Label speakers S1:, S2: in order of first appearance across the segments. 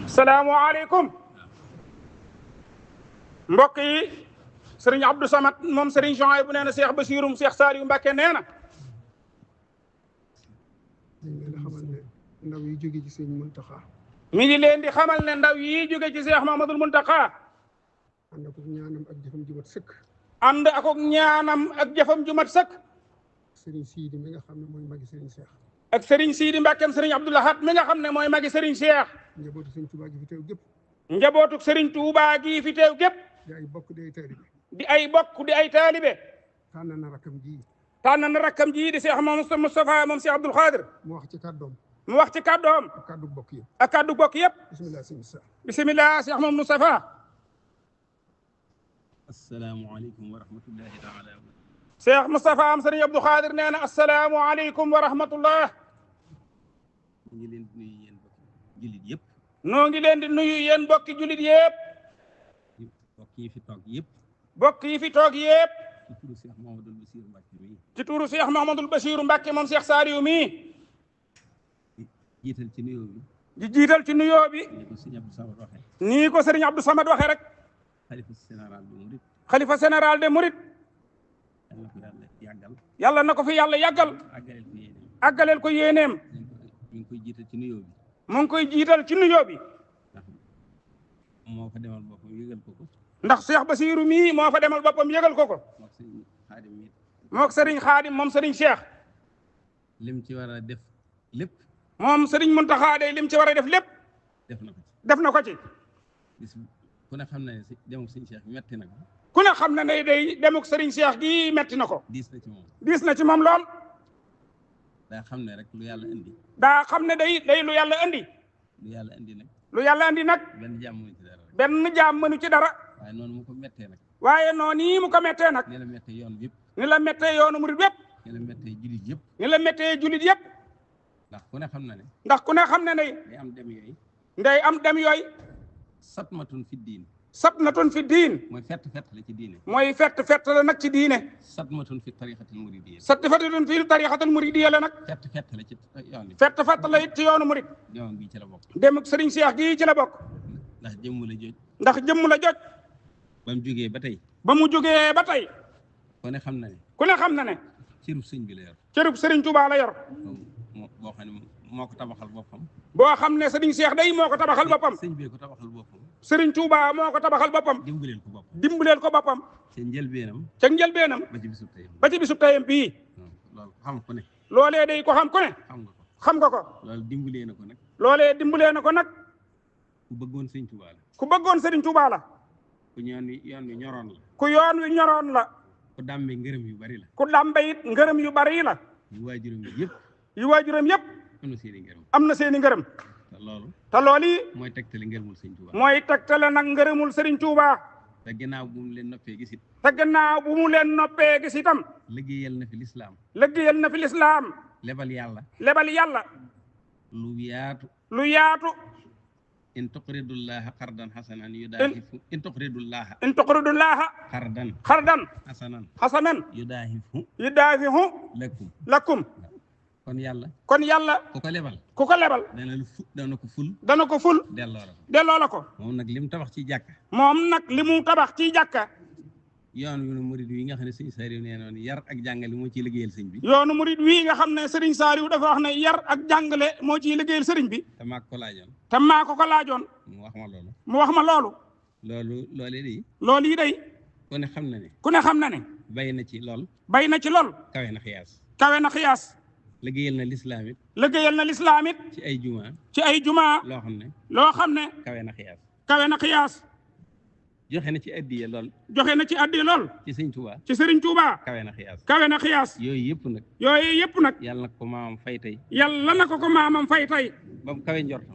S1: salaamualeykum mbokk yi sëriñ Abdou Samad moom sëriñ Souhaïbou nee na Cheikh Bachirum Cheikh Saliou Mbacké nee na
S2: ndaw yi jóge ci sëriñ Muntaxa
S1: mi ngi leen di xamal ne ndaw yi jóge ci Cheikh Mahamadul Muntaxa
S2: ànd ak ñaanam ak jëfam ju mat sëkk
S1: ànd ak ñaanam ak jëfam ju mat sëkk
S2: sëriñ Sidi mi nga xam ne mooy magi sëriñ Cheikh
S1: ak sëriñ Sidi Mbàkkeem sëriñ Abdou Lahad mi nga xam ne mooy magi sëriñ Cheikh
S2: njabootu sëriñ Touba gi fi teew gépp
S1: njabootu sëriñ Touba gi fi teew gépp
S2: di ay bokk di ay taalibe
S1: di ay bokk di ay taalibe
S2: tànn na rakkam ji
S1: di Cheikh Mamadou Moustapha moom Cheikh Abdoul Khadir
S2: mu wax ci kàddoom
S1: mu wax ci kàddoom
S2: ak kàddu bokk yëpp
S1: ak kàddu bokk yëpp
S2: bismillah sëriñ Moussa
S1: bismillah Cheikh Mamadou Moustapha
S3: asalaamaaleykum wa rahmatullahi taala
S1: Cheikh Moustapha am sëriñ Abdou Khadir nee na asalaamualeykum wa rahmatullah
S3: ñu ngi leen di nuyu yéen bokki jullit yëpp
S1: noo ngi leen di nuyu yéen bokki jullit yëpp
S3: bokk yi fi toog yëpp
S1: bokk yi fi toog yëpp
S3: ci turu Cheikh Mouhamadoul Bassirou
S1: ci turu Cheikh Mahamadul Bachiru Mbàkke
S3: Mbacké mi
S1: moom Cheikh Saliou mii
S3: jiital ci nuyoo bi
S1: di jiital ci nuyoo bi
S3: ni ko sëñ Abdou Samad waxee
S1: nii ko sëriñ Abdou Samad waxee rek
S3: xalifa général bi murit
S1: xalifa général de Mouride
S3: yal na ko yàlla yàggal
S1: yàlla na ko fi yàlla yàggal
S3: àggaleel ko yéeneem
S1: àggaleel ko yéeneem
S3: ñu ngi koy jiital ci nuyoo bi
S1: mu ngi koy jiital ci nuyoo bi
S3: ndax moo fa demal boppam yëgal ko
S1: ndax Cheikh Bassirou mii moo fa demal boppam yëgal ko
S3: mook sëñ Xaadim mi
S1: mook sëriñ Xaadim moom sëriñ Cheikh
S3: lim ci war a def lépp
S1: moom sëriñ Muntaxa day lim ci war a def lépp
S3: def na ko ci
S1: def na ko ci
S3: bis ku ne xam ne demuk sëñ Cheikh metti na ko
S1: ku ne xam ne day demuk sëriñ Cheikh gi metti na ko
S3: diis na ci moom
S1: diis na ci moom lool
S3: daa xam ne rek lu yàlla indi
S1: daa xam ne day lu yàlla indi
S3: lu yàlla indi nag
S1: lu yàlla indi nag
S3: benn jàmm mu ci dara rek
S1: benn jaam mënu ci dara
S3: waaye noonu mu ko mettee nag
S1: waaye noonu yi mu ko mettee nag
S3: ni la mettee yoon bi yëpp
S1: ni la mettee yoonu murid yëpp
S3: ni la mettee jullit yëpp
S1: ni la mettee jullit yëpp
S3: ndax ku ne xam na ne
S1: ndax ku ne xam ne day
S3: day am dem yooyu
S1: nday am dem yooyu
S3: satmatun fi diin
S1: satmatun fi diin
S3: mooy fett la ci diine
S1: mooy fett la nag ci diine
S3: satmatun fi tariqatil muridiyya
S1: satmatun fi tariqatul muridiyya la nag
S3: fett la ci yoon bi
S1: fett la it ci yoonu murid
S3: yoon bi ci la bokk
S1: dem ak sëriñ Cheikh gii ci la bokk
S3: ndax jëmm la jooj
S1: ndax jëmm la joj
S3: ba mu jógee ba tey
S1: ba mu jógee ba tey
S3: ku ne xam na ne
S1: ku ne xam na ne
S3: cërub sëñ bi la yor
S1: cërub sëriñ Touba la yor
S3: boo xam ne moo ko tabaxal boppam
S1: boo xam ne sëriñ Cheikh day moo ko tabaxal boppam
S3: sëñ bee ko tabaxal boppam
S1: sëriñ Touba moo ko tabaxal boppam
S3: dimbaleel ko boppam
S1: ko boppam
S3: ca njëlbeenam
S1: ca njëlbeenam
S3: ba ci bisub tey
S1: bii
S3: loolu xam ku ne
S1: loolee day ko xam ku ne xam nga ko
S3: loolu dimbalee na ko nag
S1: loolee dimbalee na ko nag
S3: ku bëggoon sëñ Touba la
S1: ku bëggoon sëriñ Touba la
S3: ku yoon wi ñoroon la
S1: ku yoon wi ñoroon la
S3: ku dàmbe ngërëm yu bari la
S1: ku dàmbe it ngërëm yu bari la
S3: yu waajuram yëpp
S1: yu waajuram yëpp
S3: am na seeni ngërëm
S1: te
S3: loolu
S1: yi
S3: mooy tegtale ngërëmul sëñ Touba
S1: mooy tegtale nag ngërëmul sëriñ Touba
S3: te gannaaw bu mu leen noppee gisit
S1: te gannaaw bu mu leen noppee gis itam
S3: liggéeyal na fi lislaam
S1: lebal yàlla
S3: lu yaatu
S1: in
S3: tuqridullaha qardan hasanan yudaahifu in tuqridullaha
S1: xardan hasanan
S3: yudaahifu
S1: lakum
S3: kon yàlla ku ko lebal dana ko ful delloo la ko moom nag li mu tabax ci jàkka yoon wi murid wi nga xam ne sëriñ Saliou nee noonu yar ak jàngale moo ciy liggéeyal sëñ bi
S1: yoonu murid wi nga xam ne sëriñ Saliou dafa wax ne yar ak jàngale moo ciy liggéeyal sëriñ bi
S3: te maa ko
S1: laajoon mu wax ma loolu loolu yi day
S3: ku ne xam na ne bay na ci lool kawe na xiyaas liggéeyal na lislaam it ci ay jumaa loo xam ne kawe na xiyaas joxe na ci addiya lool ci sëriñ Touba kawe na xiyaas yooyu yëpp nag yàlla na ko maamam fay tey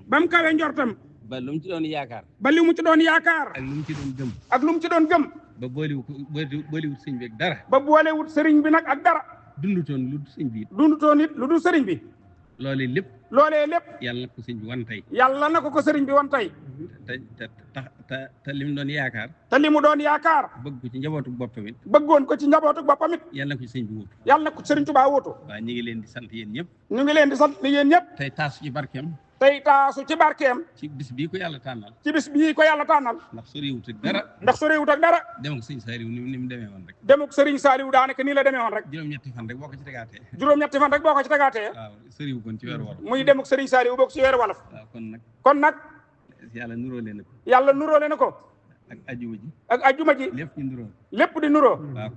S3: ba mu kawe njortam ba lu mu ci doon yaakaar ak lu mu ci doon gëm ba boolewut sëriñ bi ak dara ba boolewut sëriñ bi nag ak dara dundutoon lu du sëriñ bi loolee lépp yàlla na ko sëriñ bi wan tey te li mu doon yaakaar bëgg ko ci njabootu boppam it bëggoon ko ci njabootu boppam it yàlla na ko sëriñ Touba wuutu waaw ñu ngi leen di sant yéen ñëpp tey taasu ci barkeem
S1: tey taasu ci barkeem.
S3: ci bis bii ko yàlla tànnal.
S1: ci bis bii ko yàlla tànnal.
S3: ndax soriwut ak dara.
S1: ndax soriwut ak dara.
S3: demuk sëriñ Saaliw ni mu demee woon rek.
S1: demuk sëriñ Saaliw daanaka nii la demee woon rek.
S3: juróom-ñetti fan rek boo ko ci tegaatee.
S1: juróom-ñetti fan rek boo ko ci tegaatee.
S3: waaw soriwu kon ci weeru wolof.
S1: muy demuk sëriñ Saaliw bokk ci weeru wolof.
S3: waaw
S1: kon nag.
S3: yàlla nuróole na ko.
S1: yàlla nuróole na ko.
S3: ak ajuma ji.
S1: ak ajuma ji.
S3: lépp di nuroo.
S1: lépp di nuroo.
S3: waaw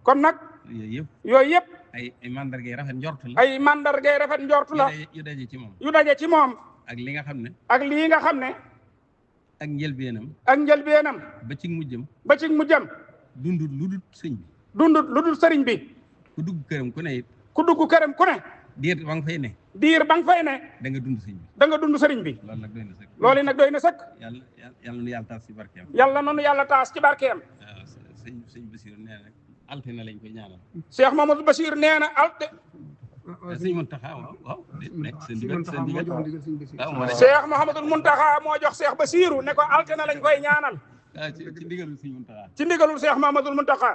S1: kon nag. yooyu yëpp.
S3: ay mandargay rafet njortu la.
S1: ay mandargay rafet njortu la.
S3: yu daje ci moom.
S1: yu daje ci moom.
S3: ak li nga xam ne.
S1: ak lii nga xam ne.
S3: ak njëlbeenam.
S1: ak njëlbeenam.
S3: ba ci mujjam.
S1: ba ci mujjam.
S3: dundut lu dul sëñ bi.
S1: dundut lu dul sëriñ bi.
S3: ku dugg këram ku ne it.
S1: ku dugg këram ku ne.
S3: diir ba nga fay ne.
S1: diir ba nga fay ne.
S3: da nga dund sëñ bi.
S1: da nga dund sëriñ bi.
S3: loolu nag doy na sëkk.
S1: loolu nag doy na sëkk.
S3: yàlla nu yàlla taas ci barkeem.
S1: yàlla noonu yàlla taas ci barkeem.
S3: waaw sëñ Basiir nee na altine lañ koy ñaanal.
S1: Cheikh Mamadou Bachir nee na alte.
S3: sëñ Muntaxa waaw. seen digal
S1: Cheikh Mouhamadul Muntaxa moo jox Cheikh Basiru ne ko altine lañ koy ñaanal.
S3: ci ndigalul sëñ Muntaxa.
S1: ci ndigalul Cheikh Mouhamadul Muntaxa.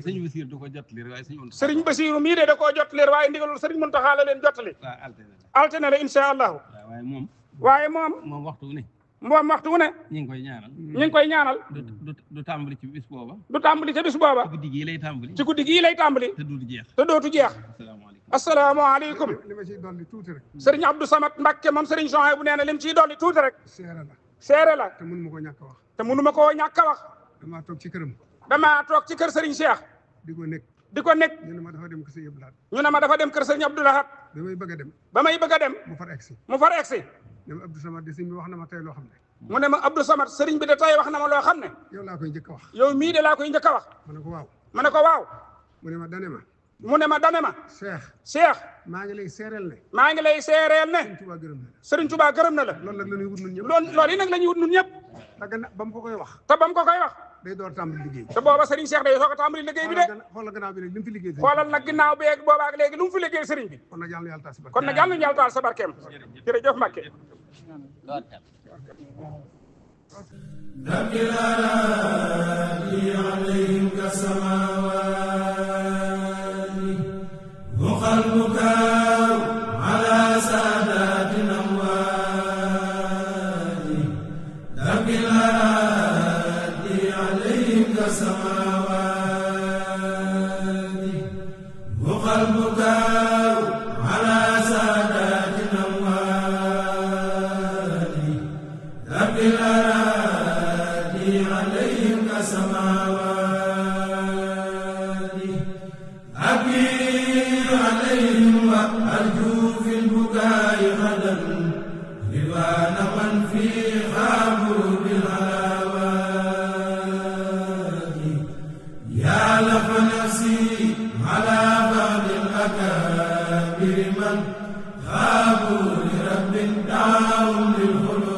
S3: sëñ Basiir du ko jottali waaye sëñ Muntaxa.
S1: sëriñ Basiru mii de da koo jottali waaye ndigalul sëriñ Muntaxa la leen jottali.
S3: waaw
S1: altine la incha allahu. waaye moom
S3: waxtu wu ne.
S1: moom waxtu wu ne.
S3: ñu ngi koy ñaanal.
S1: ñu ngi koy ñaanal.
S3: du tàmbali ci bis booba.
S1: du tàmbali ci bis booba.
S3: ci guddi gii lay tàmbali.
S1: ci guddi gii lay tàmbali.
S3: te dootu jeex.
S1: te dootu jeex. asalaamaaleykum.
S2: li ma ciy dolli tuuti rek.
S1: sëriñ Abdou Samad Mbakke moom sëriñ Souhaïbou bu nee na lim ciy dolli tuuti rek.
S2: seere la.
S1: te mënu ma
S2: koo ñàkk a wax.
S1: te mënu ma koo ñàkk a wax.
S2: damaa toog ci këram.
S1: damaa toog ci kër sëriñ Cheikh.
S2: di ko nekk.
S1: ñu
S2: ne ma dafa dem kër sëriñ Abdou Lahad.
S1: ñu ne ma dafa dem kër sëriñ Abdou Lahad.
S2: ba may bëgg a dem.
S1: mu far egsi.
S2: ne ma Abdou Samad de sëriñ bi wax na ma tey loo xam ne.
S1: mu ne ma Abdou Samad sëriñ bi de tey wax na ma loo xam ne.
S2: yow laa koy njëkk a wax.
S1: yow mii de laa koy njëkk a wax.
S2: ma ne ko waaw.
S1: mu ne ma dane ma.
S2: Cheikh. maa ngi lay seereel ne.
S1: Sëriñ Tuubaa gërëm na la.
S2: loolu nag la ñuy wut ñun ñëpp.
S1: loolu yi nag la ñuy wut ñun ñëpp.
S2: ba mu ko koy wax.
S1: te ba mu ko koy wax.
S2: day door tàmbali liggéey.
S1: te booba Sëriñ Cheikh day soog a tàmbali liggéey bi de.
S2: xoolal gannaaw bi léegi li mu fi liggéey.
S1: xoolal nag ginnaaw bi ak booba ak léegi lu mu fi liggéey sëriñ bi.
S2: kon nag yàlla na yàlla taal sa barkeem.
S1: kon nag yàlla na yàlla taal sa barkeem. jërëjëf Mbacke.
S4: من خابوا لرب دعاهم للخلود